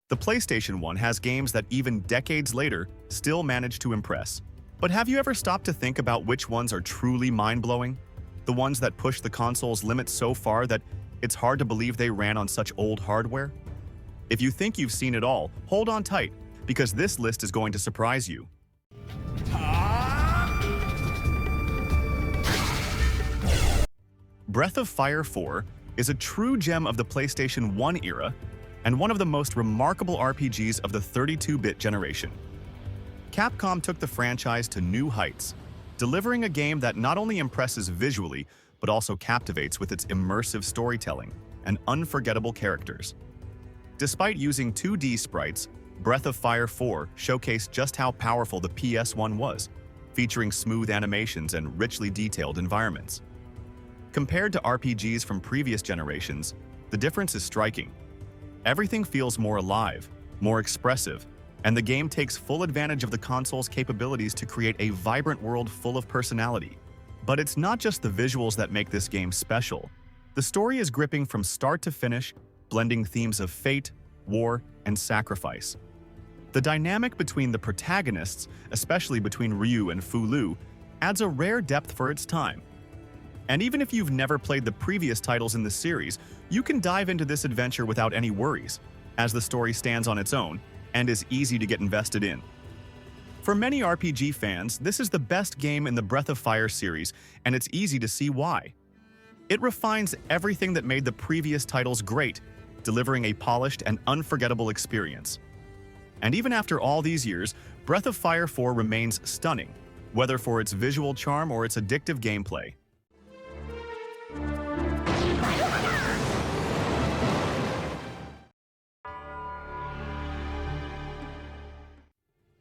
The PlayStation 1 has games that even decades later still manage to impress. But have you ever stopped to think about which ones are truly mind-blowing? The ones that push the console's limits so far that it's hard to believe they ran on such old hardware? If you think you've seen it all, hold on tight, because this list is going to surprise you. Breath of Fire 4 is a true gem of the PlayStation 1 era and one of the most remarkable RPGs of the 32-bit generation. Capcom took the franchise to new heights, delivering a game that not only impresses visually, but also captivates with its immersive storytelling and unforgettable characters. Despite using 2D sprites, Breath of Fire 4 showcased just how powerful the PS1 was, featuring smooth animations and richly detailed environments. Compared to RPGs from previous generations, the difference is striking. Everything feels more alive, more expressive, and the game takes full advantage of the console's capabilities to create a vibrant world full of personality. But it's not just the visuals that make this game special. The story is gripping from start to finish, blending themes of fate, war, and sacrifice. The dynamic between the protagonists, especially between Ryu and Fu Lu, adds a rare depth for its time. And even if you've never played the previous titles in the series, you can dive into this adventure without any worries, as the story stands on its own and is easy to get invested in. For many RPG fans, this is the best game in the Breath of Fire series, and it's easy to see why. It refines everything that made the previous titles great, delivering a polished and unforgettable experience. And even after all these years, Breath of Fire 4 remains stunning, whether for its visual charm or its addictive gameplay.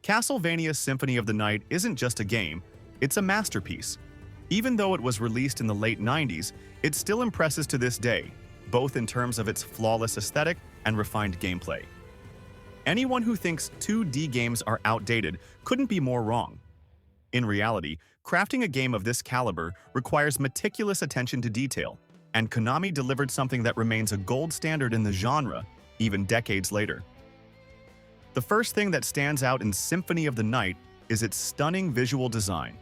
Castlevania Symphony of the Night isn't just a game, it's a masterpiece. Even though it was released in the late 90s, it still impresses to this day, both in terms of its flawless aesthetic and refined gameplay. Anyone who thinks 2D games are outdated couldn't be more wrong. In reality, crafting a game of this caliber requires meticulous attention to detail, and Konami delivered something that remains a gold standard in the genre, even decades later. The first thing that stands out in Symphony of the Night is its stunning visual design.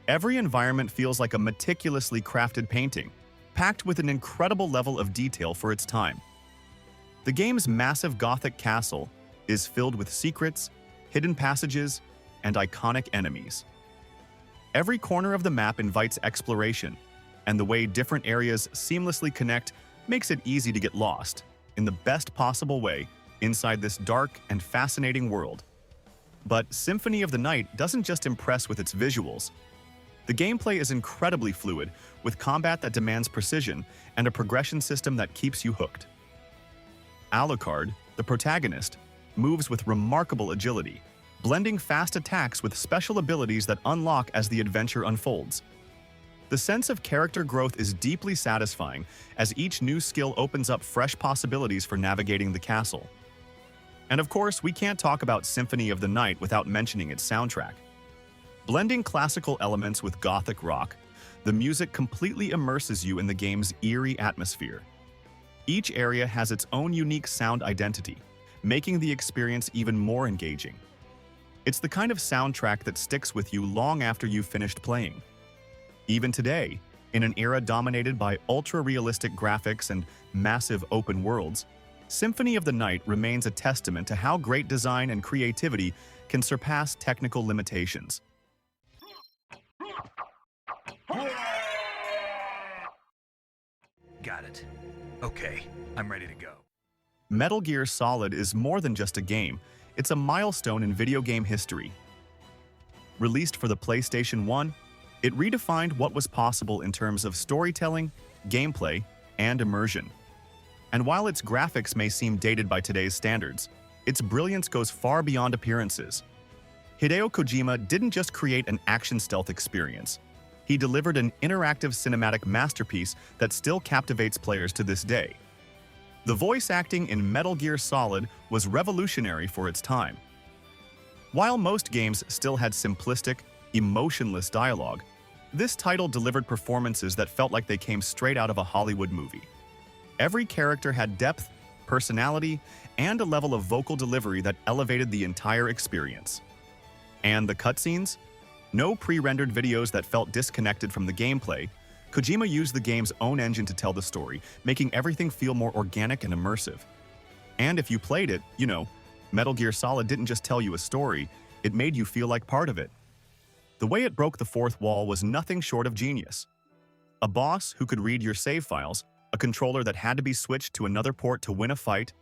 Every environment feels like a meticulously crafted painting, packed with an incredible level of detail for its time. The game's massive Gothic castle is filled with secrets, hidden passages, and iconic enemies. Every corner of the map invites exploration, and the way different areas seamlessly connect makes it easy to get lost, in the best possible way, inside this dark and fascinating world. But Symphony of the Night doesn't just impress with its visuals. The gameplay is incredibly fluid, with combat that demands precision and a progression system that keeps you hooked. Alucard, the protagonist, moves with remarkable agility, blending fast attacks with special abilities that unlock as the adventure unfolds. The sense of character growth is deeply satisfying as each new skill opens up fresh possibilities for navigating the castle. And of course, we can't talk about Symphony of the Night without mentioning its soundtrack. Blending classical elements with gothic rock, the music completely immerses you in the game's eerie atmosphere. Each area has its own unique sound identity, making the experience even more engaging. It's the kind of soundtrack that sticks with you long after you've finished playing. Even today, in an era dominated by ultra-realistic graphics and massive open worlds, Symphony of the Night remains a testament to how great design and creativity can surpass technical limitations. Got it. Okay, I'm ready to go. Metal Gear Solid is more than just a game, it's a milestone in video game history. Released for the PlayStation 1, it redefined what was possible in terms of storytelling, gameplay, and immersion. And while its graphics may seem dated by today's standards, its brilliance goes far beyond appearances. Hideo Kojima didn't just create an action stealth experience. He delivered an interactive cinematic masterpiece that still captivates players to this day. The voice acting in Metal Gear Solid was revolutionary for its time. While most games still had simplistic, emotionless dialogue, this title delivered performances that felt like they came straight out of a Hollywood movie. Every character had depth, personality, and a level of vocal delivery that elevated the entire experience. And the cutscenes? No pre-rendered videos that felt disconnected from the gameplay. Kojima used the game's own engine to tell the story, making everything feel more organic and immersive. And if you played it, Metal Gear Solid didn't just tell you a story, it made you feel like part of it. The way it broke the fourth wall was nothing short of genius. A boss who could read your save files, a controller that had to be switched to another port to win a fight,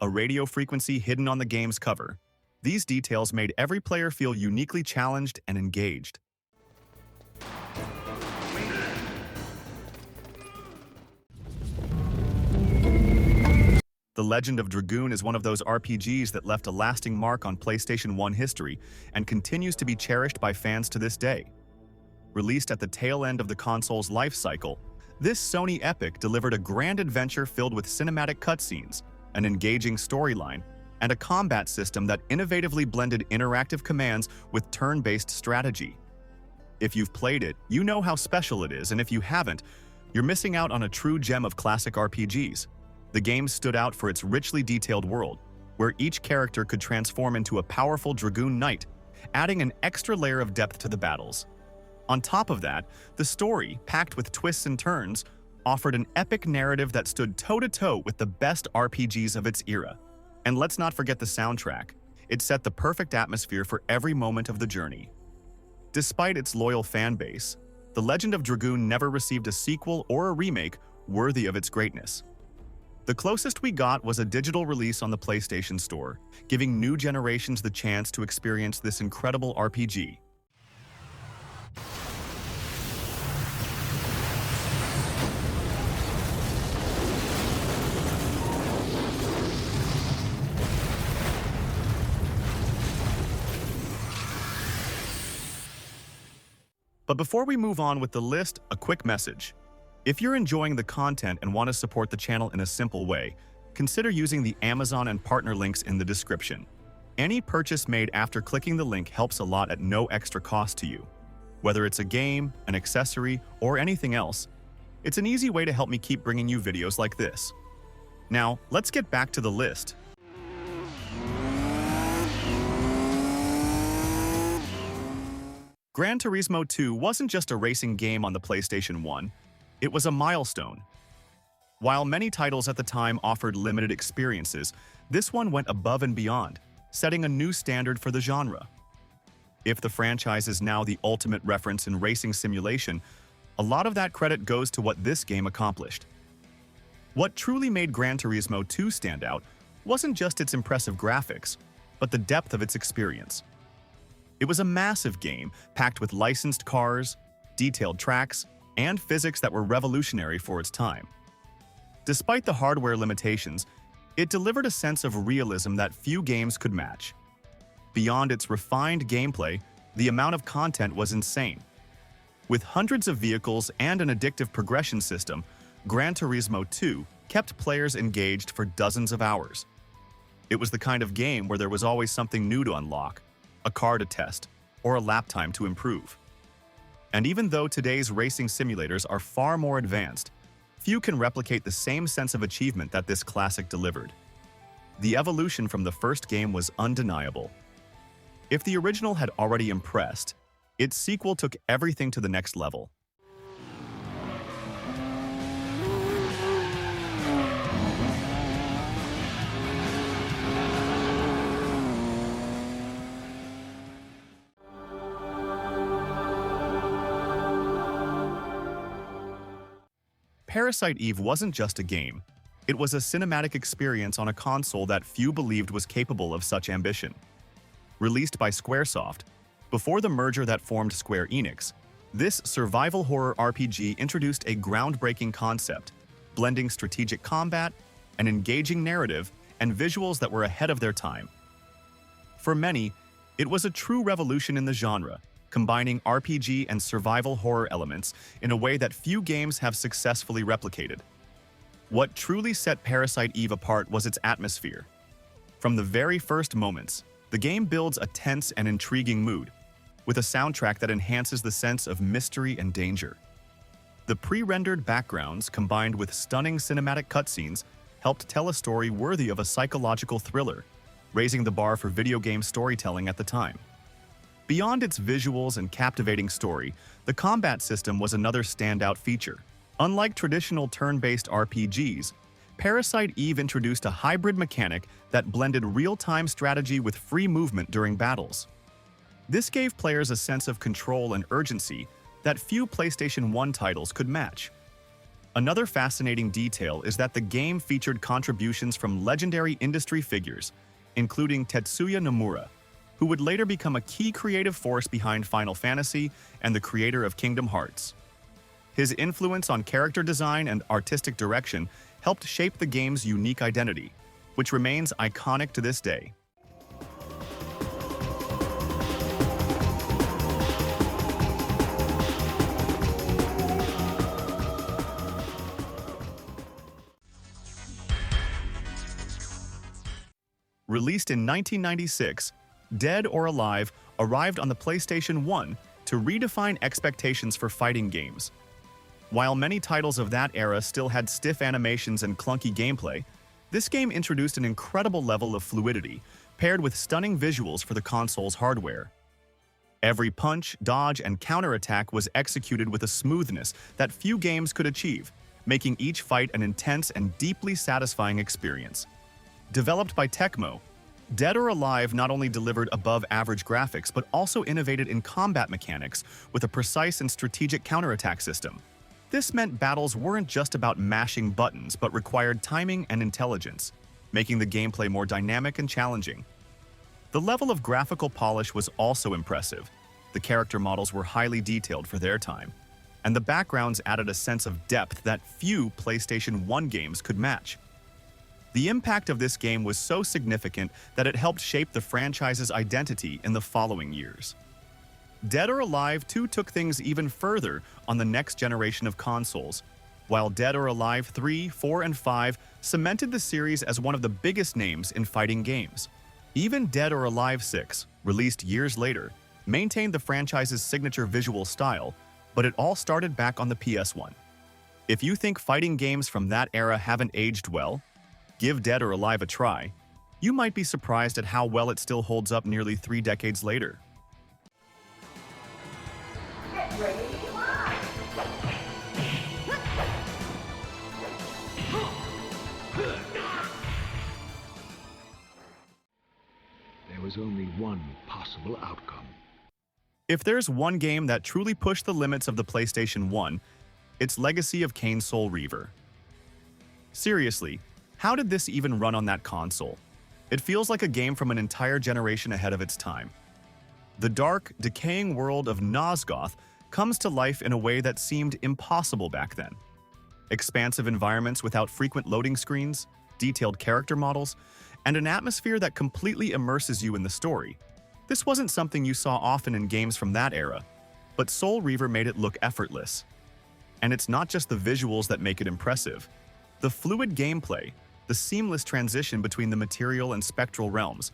a radio frequency hidden on the game's cover. These details made every player feel uniquely challenged and engaged. The Legend of Dragoon is one of those RPGs that left a lasting mark on PlayStation 1 history and continues to be cherished by fans to this day. Released at the tail end of the console's life cycle, this Sony epic delivered a grand adventure filled with cinematic cutscenes, an engaging storyline, and a combat system that innovatively blended interactive commands with turn-based strategy. If you've played it, you know how special it is, and if you haven't, you're missing out on a true gem of classic RPGs. The game stood out for its richly detailed world, where each character could transform into a powerful Dragoon Knight, adding an extra layer of depth to the battles. On top of that, the story, packed with twists and turns, offered an epic narrative that stood toe-to-toe with the best RPGs of its era. And let's not forget the soundtrack. It set the perfect atmosphere for every moment of the journey. Despite its loyal fan base, The Legend of Dragoon never received a sequel or a remake worthy of its greatness. The closest we got was a digital release on the PlayStation Store, giving new generations the chance to experience this incredible RPG. But before we move on with the list, a quick message. If you're enjoying the content and want to support the channel in a simple way, consider using the Amazon and partner links in the description. Any purchase made after clicking the link helps a lot at no extra cost to you. Whether it's a game, an accessory, or anything else, it's an easy way to help me keep bringing you videos like this. Now, let's get back to the list. Gran Turismo 2 wasn't just a racing game on the PlayStation 1, it was a milestone. While many titles at the time offered limited experiences, this one went above and beyond, setting a new standard for the genre. If the franchise is now the ultimate reference in racing simulation, a lot of that credit goes to what this game accomplished. What truly made Gran Turismo 2 stand out wasn't just its impressive graphics, but the depth of its experience. It was a massive game packed with licensed cars, detailed tracks, and physics that were revolutionary for its time. Despite the hardware limitations, it delivered a sense of realism that few games could match. Beyond its refined gameplay, the amount of content was insane. With hundreds of vehicles and an addictive progression system, Gran Turismo 2 kept players engaged for dozens of hours. It was the kind of game where there was always something new to unlock, a car to test, or a lap time to improve. And even though today's racing simulators are far more advanced, few can replicate the same sense of achievement that this classic delivered. The evolution from the first game was undeniable. If the original had already impressed, its sequel took everything to the next level. Parasite Eve wasn't just a game. It was a cinematic experience on a console that few believed was capable of such ambition. Released by Squaresoft, before the merger that formed Square Enix, this survival horror RPG introduced a groundbreaking concept, blending strategic combat, an engaging narrative, and visuals that were ahead of their time. For many, it was a true revolution in the genre, combining RPG and survival horror elements in a way that few games have successfully replicated. What truly set Parasite Eve apart was its atmosphere. From the very first moments, the game builds a tense and intriguing mood, with a soundtrack that enhances the sense of mystery and danger. The pre-rendered backgrounds, combined with stunning cinematic cutscenes, helped tell a story worthy of a psychological thriller, raising the bar for video game storytelling at the time. Beyond its visuals and captivating story, the combat system was another standout feature. Unlike traditional turn-based RPGs, Parasite Eve introduced a hybrid mechanic that blended real-time strategy with free movement during battles. This gave players a sense of control and urgency that few PlayStation 1 titles could match. Another fascinating detail is that the game featured contributions from legendary industry figures, including Tetsuya Nomura, who would later become a key creative force behind Final Fantasy and the creator of Kingdom Hearts. His influence on character design and artistic direction helped shape the game's unique identity, which remains iconic to this day. Released in 1996, Dead or Alive arrived on the PlayStation 1 to redefine expectations for fighting games. While many titles of that era still had stiff animations and clunky gameplay, this game introduced an incredible level of fluidity, paired with stunning visuals for the console's hardware. Every punch, dodge, and counterattack was executed with a smoothness that few games could achieve, making each fight an intense and deeply satisfying experience. Developed by Tecmo, Dead or Alive not only delivered above-average graphics but also innovated in combat mechanics with a precise and strategic counterattack system. This meant battles weren't just about mashing buttons but required timing and intelligence, making the gameplay more dynamic and challenging. The level of graphical polish was also impressive. The character models were highly detailed for their time, and the backgrounds added a sense of depth that few PlayStation 1 games could match. The impact of this game was so significant that it helped shape the franchise's identity in the following years. Dead or Alive 2 took things even further on the next generation of consoles, while Dead or Alive 3, 4, and 5 cemented the series as one of the biggest names in fighting games. Even Dead or Alive 6, released years later, maintained the franchise's signature visual style, but it all started back on the PS1. If you think fighting games from that era haven't aged well, give Dead or Alive a try. You might be surprised at how well it still holds up nearly 3 decades later. There was only one possible outcome. If there's one game that truly pushed the limits of the PlayStation 1, it's Legacy of Kain Soul Reaver. Seriously, how did this even run on that console? It feels like a game from an entire generation ahead of its time. The dark, decaying world of Nosgoth comes to life in a way that seemed impossible back then. Expansive environments without frequent loading screens, detailed character models, and an atmosphere that completely immerses you in the story. This wasn't something you saw often in games from that era, but Soul Reaver made it look effortless. And it's not just the visuals that make it impressive. The fluid gameplay, the seamless transition between the material and spectral realms,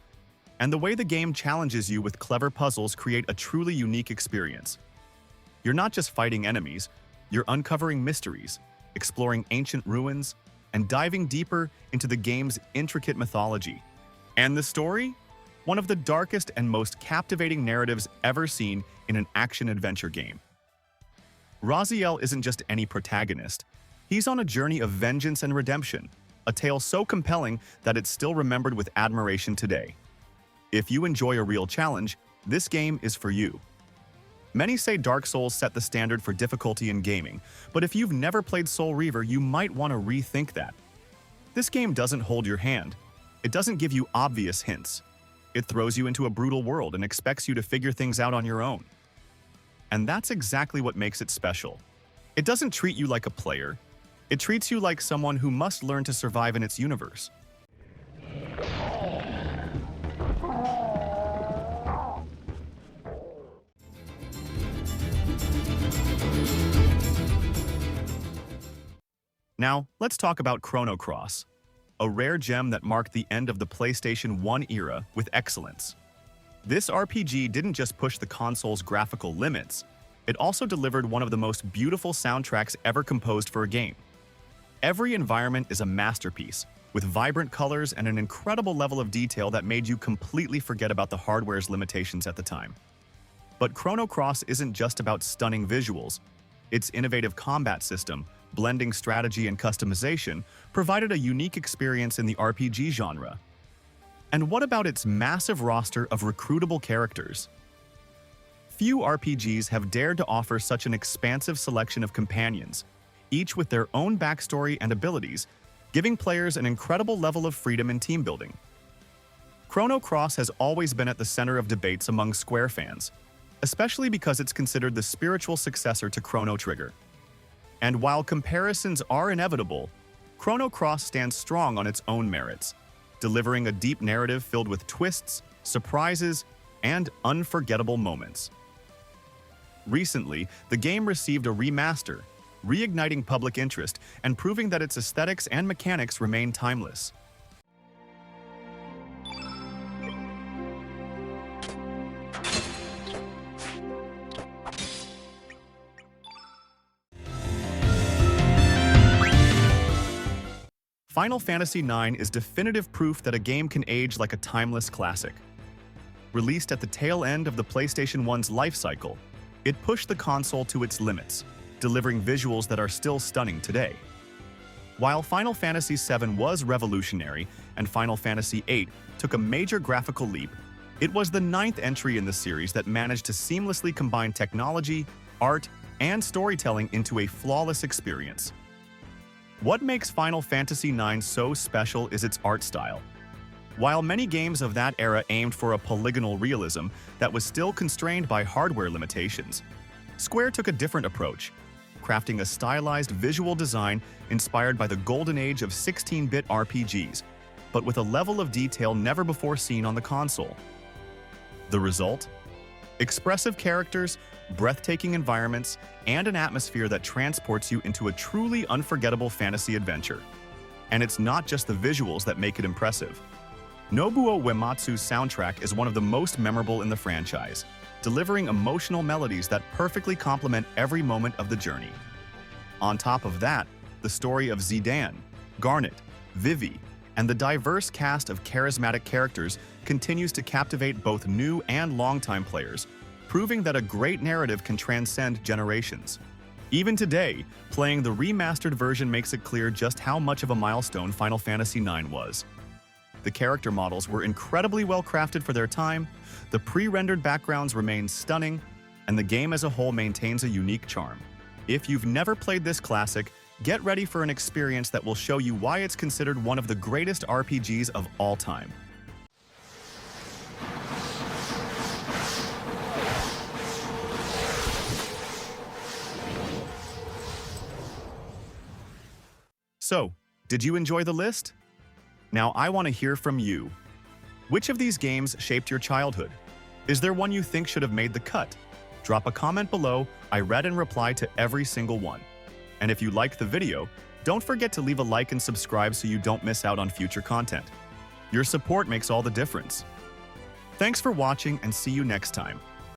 and the way the game challenges you with clever puzzles create a truly unique experience. You're not just fighting enemies, you're uncovering mysteries, exploring ancient ruins, and diving deeper into the game's intricate mythology. And the story? One of the darkest and most captivating narratives ever seen in an action-adventure game. Raziel isn't just any protagonist. He's on a journey of vengeance and redemption, a tale so compelling that it's still remembered with admiration today. If you enjoy a real challenge, this game is for you. Many say Dark Souls set the standard for difficulty in gaming, but if you've never played Soul Reaver, you might want to rethink that. This game doesn't hold your hand. It doesn't give you obvious hints. It throws you into a brutal world and expects you to figure things out on your own. And that's exactly what makes it special. It doesn't treat you like a player. It treats you like someone who must learn to survive in its universe. Now, let's talk about Chrono Cross, a rare gem that marked the end of the PlayStation 1 era with excellence. This RPG didn't just push the console's graphical limits, it also delivered one of the most beautiful soundtracks ever composed for a game. Every environment is a masterpiece, with vibrant colors and an incredible level of detail that made you completely forget about the hardware's limitations at the time. But Chrono Cross isn't just about stunning visuals. Its innovative combat system, blending strategy and customization, provided a unique experience in the RPG genre. And what about its massive roster of recruitable characters? Few RPGs have dared to offer such an expansive selection of companions, each with their own backstory and abilities, giving players an incredible level of freedom in team building. Chrono Cross has always been at the center of debates among Square fans, especially because it's considered the spiritual successor to Chrono Trigger. And while comparisons are inevitable, Chrono Cross stands strong on its own merits, delivering a deep narrative filled with twists, surprises, and unforgettable moments. Recently, the game received a remaster, reigniting public interest and proving that its aesthetics and mechanics remain timeless. Final Fantasy IX is definitive proof that a game can age like a timeless classic. Released at the tail end of the PlayStation 1's life cycle, it pushed the console to its limits, delivering visuals that are still stunning today. While Final Fantasy VII was revolutionary and Final Fantasy VIII took a major graphical leap, it was the ninth entry in the series that managed to seamlessly combine technology, art, and storytelling into a flawless experience. What makes Final Fantasy IX so special is its art style. While many games of that era aimed for a polygonal realism that was still constrained by hardware limitations, Square took a different approach, crafting a stylized visual design inspired by the golden age of 16-bit RPGs, but with a level of detail never before seen on the console. The result? Expressive characters, breathtaking environments, and an atmosphere that transports you into a truly unforgettable fantasy adventure. And it's not just the visuals that make it impressive. Nobuo Uematsu's soundtrack is one of the most memorable in the franchise, delivering emotional melodies that perfectly complement every moment of the journey. On top of that, the story of Zidane, Garnet, Vivi, and the diverse cast of charismatic characters continues to captivate both new and longtime players, proving that a great narrative can transcend generations. Even today, playing the remastered version makes it clear just how much of a milestone Final Fantasy IX was. The character models were incredibly well crafted for their time, the pre-rendered backgrounds remain stunning, and the game as a whole maintains a unique charm. If you've never played this classic, get ready for an experience that will show you why it's considered one of the greatest RPGs of all time. So, did you enjoy the list? Now I want to hear from you. Which of these games shaped your childhood? Is there one you think should have made the cut? Drop a comment below. I read and reply to every single one. And if you liked the video, don't forget to leave a like and subscribe so you don't miss out on future content. Your support makes all the difference. Thanks for watching and see you next time.